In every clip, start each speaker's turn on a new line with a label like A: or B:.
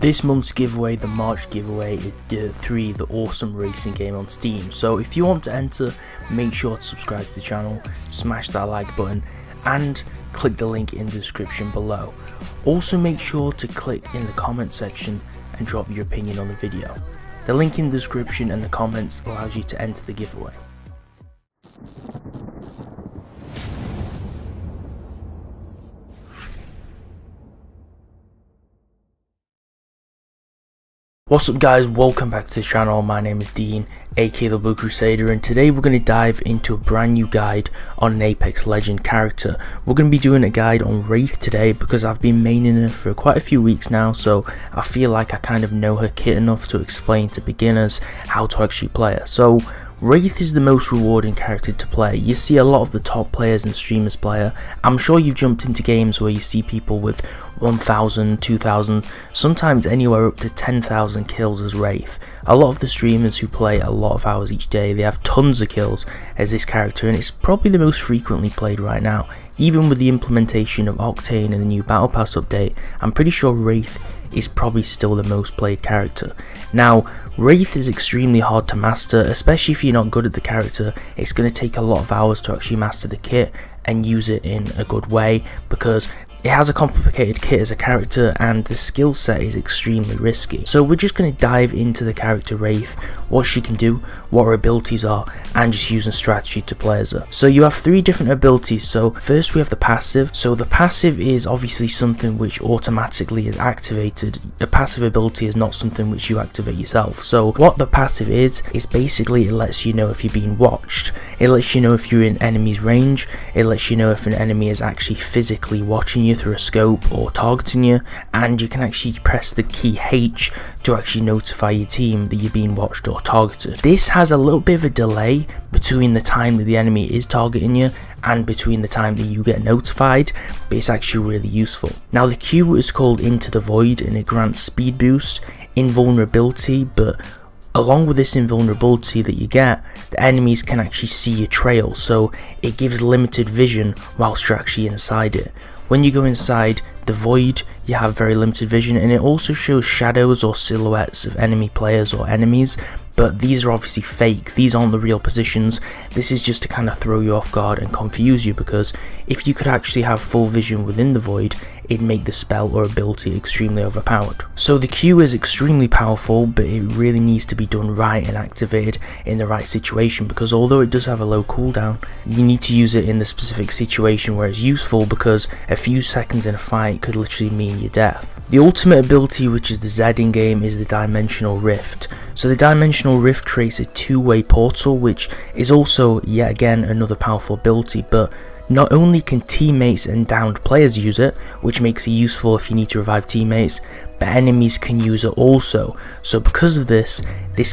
A: This month's giveaway, the March giveaway, is Dirt 3, the awesome racing game on Steam. So if you want to enter, make sure to subscribe to the channel, smash that like button, and click the link in the description below. Also make sure to click in the comment section and drop your opinion on the video. The link in the description and the comments allows you to enter the giveaway. What's up guys, welcome back to the channel. My name is Dean, aka the Blue Crusader, and today we're going to dive into a brand new guide on an Apex Legend character. We're going to be doing a guide on Wraith today because I've been maining her for quite a few weeks now, so I feel like I kind of know her kit enough to explain to beginners how to actually play her. So Wraith is the most rewarding character to play. You see a lot of the top players and streamers play her. I'm sure you've jumped into games where you see people with 1,000, 2,000, sometimes anywhere up to 10,000 kills as Wraith. A lot of the streamers who play a lot of hours each day, they have tons of kills as this character, and it's probably the most frequently played right now. Even with the implementation of Octane and the new Battle Pass update, I'm pretty sure Wraith is probably still the most played character. Now, Wraith is extremely hard to master, especially if you're not good at the character. It's going to take a lot of hours to actually master the kit and use it in a good way, because it has a complicated kit as a character and the skill set is extremely risky. So we're just going to dive into the character Wraith, what she can do, what her abilities are, and just using strategy to play as her. So you have three different abilities. So first we have the passive. So the passive is obviously something which automatically is activated. A passive ability is not something which you activate yourself. So what the passive is basically it lets you know if you're being watched. It lets you know if you're in enemy's range. It lets you know if an enemy is actually physically watching you through a scope or targeting you, and you can actually press the key H to actually notify your team that you're being watched or targeted. This has a little bit of a delay between the time that the enemy is targeting you and between the time that you get notified, but it's actually really useful. Now the Q is called Into the Void and it grants speed boost, invulnerability, but along with this invulnerability that you get, the enemies can actually see your trail, so it gives limited vision whilst you're actually inside it. When you go inside the void, you have very limited vision, and it also shows shadows or silhouettes of enemy players or enemies, but these are obviously fake. These aren't the real positions. This is just to kind of throw you off guard and confuse you, because if you could actually have full vision within the void, it'd make the spell or ability extremely overpowered. So the Q is extremely powerful, but it really needs to be done right and activated in the right situation, because although it does have a low cooldown, you need to use it in the specific situation where it's useful, because a few seconds in a fight could literally mean your death. The ultimate ability, which is the Z in game, is the Dimensional Rift. So the Dimensional Rift creates a two-way portal, which is also yet again another powerful ability, but not only can teammates and downed players use it, which makes it useful if you need to revive teammates, but enemies can use it also. So because of this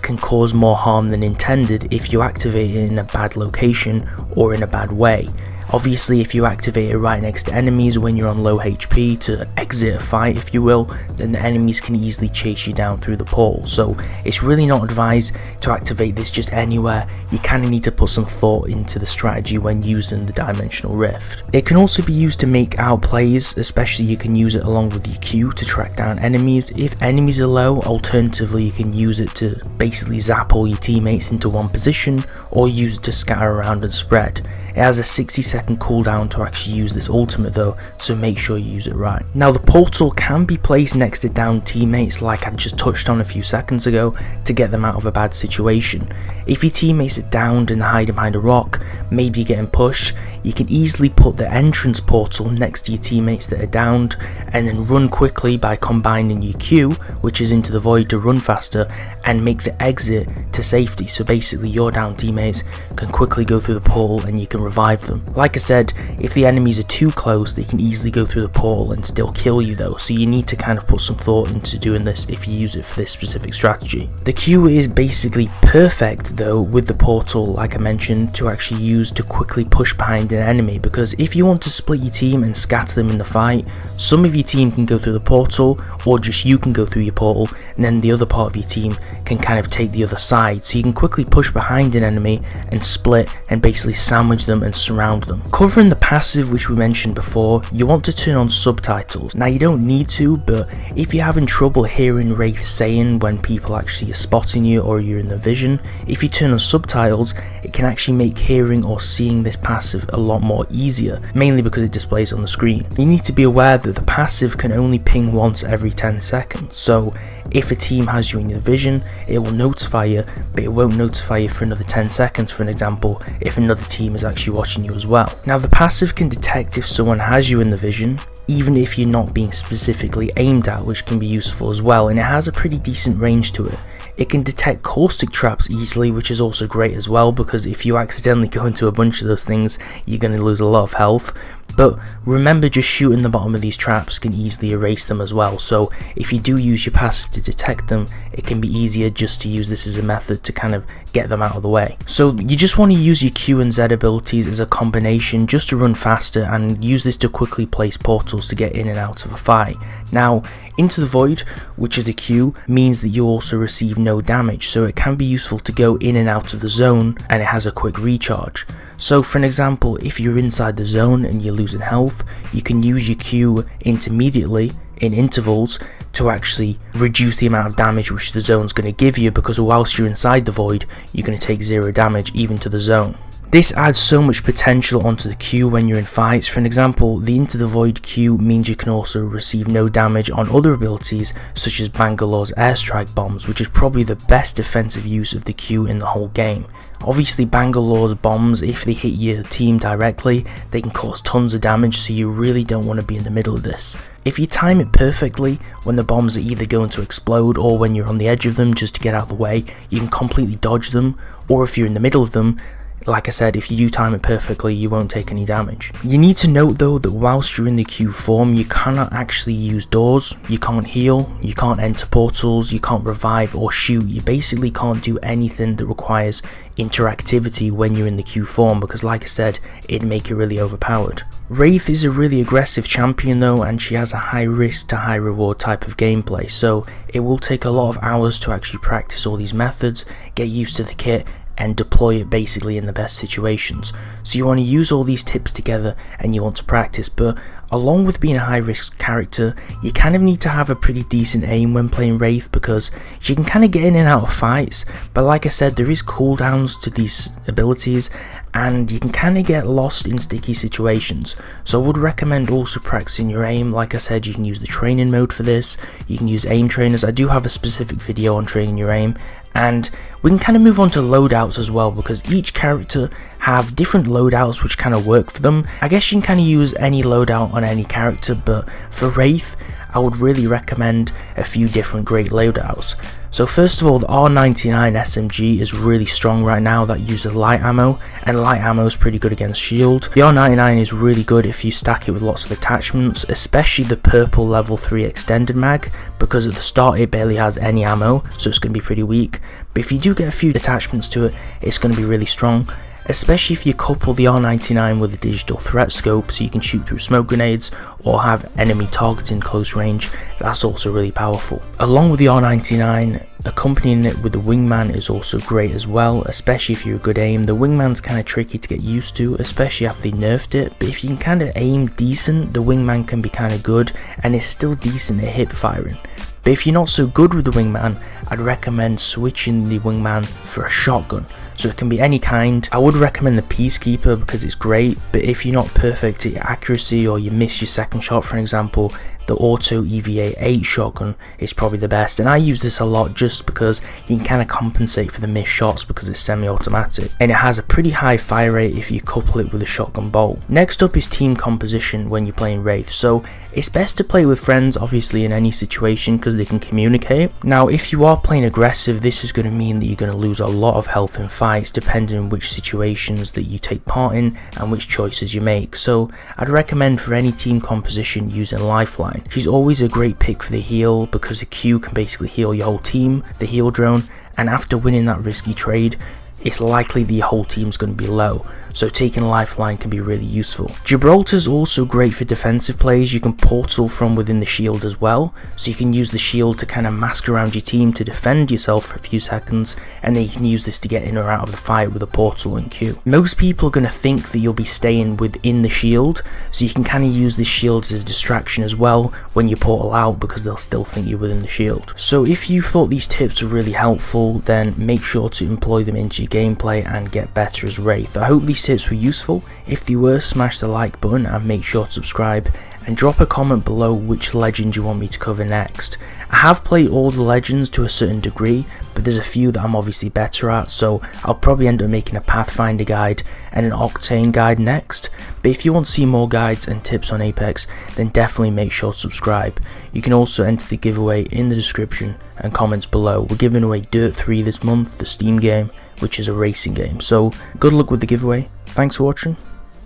A: can cause more harm than intended if you activate it in a bad location or in a bad way. Obviously, if you activate it right next to enemies when you're on low HP to exit a fight, if you will, then the enemies can easily chase you down through the portal. So it's really not advised to activate this just anywhere. You kind of need to put some thought into the strategy when using the Dimensional Rift. It can also be used to make out plays, especially you can use it along with your Q to track down enemies. If enemies are low, alternatively you can use it to basically zap all your teammates into one position, or use it to scatter around and spread. It has a 60-second cooldown to actually use this ultimate though, so make sure you use it right. Now the portal can be placed next to downed teammates like I just touched on a few seconds ago to get them out of a bad situation. If your teammates are downed and hiding behind a rock, maybe you're getting pushed, you can easily put the entrance portal next to your teammates that are downed and then run quickly by combining your Q, which is Into the Void, to run faster and make the exit to safety. So basically your downed teammates can quickly go through the portal and you can revive them. Like I said, if the enemies are too close, they can easily go through the portal and still kill you though, so you need to kind of put some thought into doing this if you use it for this specific strategy. The Q is basically perfect though with the portal, like I mentioned, to actually use to quickly push behind an enemy, because if you want to split your team and scatter them in the fight, some of your team can go through the portal, or just you can go through your portal, and then the other part of your team can kind of take the other side, so you can quickly push behind an enemy and split and basically sandwich them them and surround them. Covering the passive, which we mentioned before, you want to turn on subtitles. Now you don't need to, but if you're having trouble hearing Wraith saying when people actually are spotting you or you're in the vision, if you turn on subtitles, it can actually make hearing or seeing this passive a lot more easier, mainly because it displays on the screen. You need to be aware that the passive can only ping once every 10 seconds, so if a team has you in your vision, it will notify you, but it won't notify you for another 10 seconds, for an example, if another team is actually watching you as well. Now the passive can detect if someone has you in the vision, even if you're not being specifically aimed at, which can be useful as well, and it has a pretty decent range to it. It can detect caustic traps easily, which is also great as well, because if you accidentally go into a bunch of those things, you're going to lose a lot of health. But remember, just shooting the bottom of these traps can easily erase them as well, so if you do use your passive to detect them, it can be easier just to use this as a method to kind of get them out of the way. So you just want to use your Q and Z abilities as a combination just to run faster, and use this to quickly place portals to get in and out of a fight. Now, Into the Void, which is the Q, means that you also receive no damage, so it can be useful to go in and out of the zone, and it has a quick recharge. So for an example, if you're inside the zone and you're losing health, you can use your Q intermediately in intervals to actually reduce the amount of damage which the zone's going to give you, because whilst you're inside the void, you're going to take 0 damage even to the zone. This adds so much potential onto the Q when you're in fights. For an example, the Into the Void Q means you can also receive no damage on other abilities such as Bangalore's airstrike bombs, which is probably the best defensive use of the Q in the whole game. Obviously Bangalore's bombs, if they hit your team directly, they can cause tons of damage, so you really don't want to be in the middle of this. If you time it perfectly, when the bombs are either going to explode or when you're on the edge of them just to get out of the way, you can completely dodge them, or if you're in the middle of them, like I said, if you do time it perfectly, you won't take any damage. You need to note though that whilst you're in the Q form, you cannot actually use doors, you can't heal, you can't enter portals, you can't revive or shoot. You basically can't do anything that requires interactivity when you're in the Q form, because like I said, it'd make you really overpowered. Wraith is a really aggressive champion though, and she has a high risk to high reward type of gameplay, so it will take a lot of hours to actually practice all these methods, get used to the kit, and deploy it basically in the best situations. So you want to use all these tips together and you want to practice, but along with being a high risk character, you kind of need to have a pretty decent aim when playing Wraith, because she can kind of get in and out of fights, but like I said, there is cooldowns to these abilities and you can kind of get lost in sticky situations. So I would recommend also practicing your aim. Like I said, you can use the training mode for this, you can use aim trainers. I do have a specific video on training your aim, and we can kind of move on to loadouts as well, because each character have different loadouts which kind of work for them. I guess you can kind of use any loadout on any character, but for Wraith I would really recommend a few different great loadouts. So first of all, the R99 SMG is really strong right now. That uses light ammo, and light ammo is pretty good against shield. The R99 is really good if you stack it with lots of attachments, especially the purple level 3 extended mag, because at the start it barely has any ammo, so it's going to be pretty weak. But if you do get a few attachments to it, it's going to be really strong, especially if you couple the R99 with a digital threat scope so you can shoot through smoke grenades or have enemy targets in close range. That's also really powerful. Along with the R99, accompanying it with the wingman is also great as well, especially if you're a good aim. The wingman's kind of tricky to get used to, especially after they nerfed it, but if you can kind of aim decent, the wingman can be kind of good, and it's still decent at hip firing. But if you're not so good with the wingman, I'd recommend switching the wingman for a shotgun. So it can be any kind. I would recommend the Peacekeeper because it's great, but if you're not perfect at your accuracy or you miss your second shot, for example, the Auto EVA 8 shotgun is probably the best, and I use this a lot just because you can kind of compensate for the missed shots because it's semi-automatic, and it has a pretty high fire rate if you couple it with a shotgun bolt. Next up is team composition when you're playing Wraith. So it's best to play with friends, obviously, in any situation because they can communicate. Now if you are playing aggressive, this is going to mean that you're going to lose a lot of health in fights depending on which situations that you take part in and which choices you make. So I'd recommend for any team composition using Lifeline. She's always a great pick for the heal because the Q can basically heal your whole team, the heal drone, and after winning that risky trade, it's likely the whole team's going to be low, so taking a lifeline can be really useful. Gibraltar's also great for defensive plays. You can portal from within the shield as well, so you can use the shield to kind of mask around your team to defend yourself for a few seconds, and then you can use this to get in or out of the fight with a portal and Q. Most people are going to think that you'll be staying within the shield, so you can kind of use this shield as a distraction as well when you portal out, because they'll still think you're within the shield. So if you thought these tips were really helpful, then make sure to employ them into your gameplay and get better as Wraith. I hope these tips were useful. If they were, smash the like button and make sure to subscribe, and drop a comment below which legend you want me to cover next. I have played all the legends to a certain degree, but there's a few that I'm obviously better at, so I'll probably end up making a Pathfinder guide and an Octane guide next. But if you want to see more guides and tips on Apex, then definitely make sure to subscribe. You can also enter the giveaway in the description and comments below. We're giving away Dirt 3 this month, the Steam game, which is a racing game. So good luck with the giveaway, thanks for watching,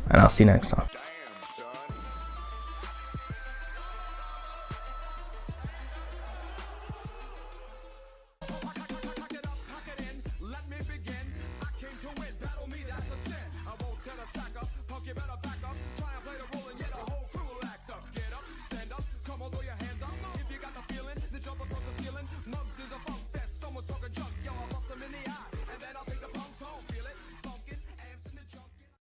A: and I'll see you next time.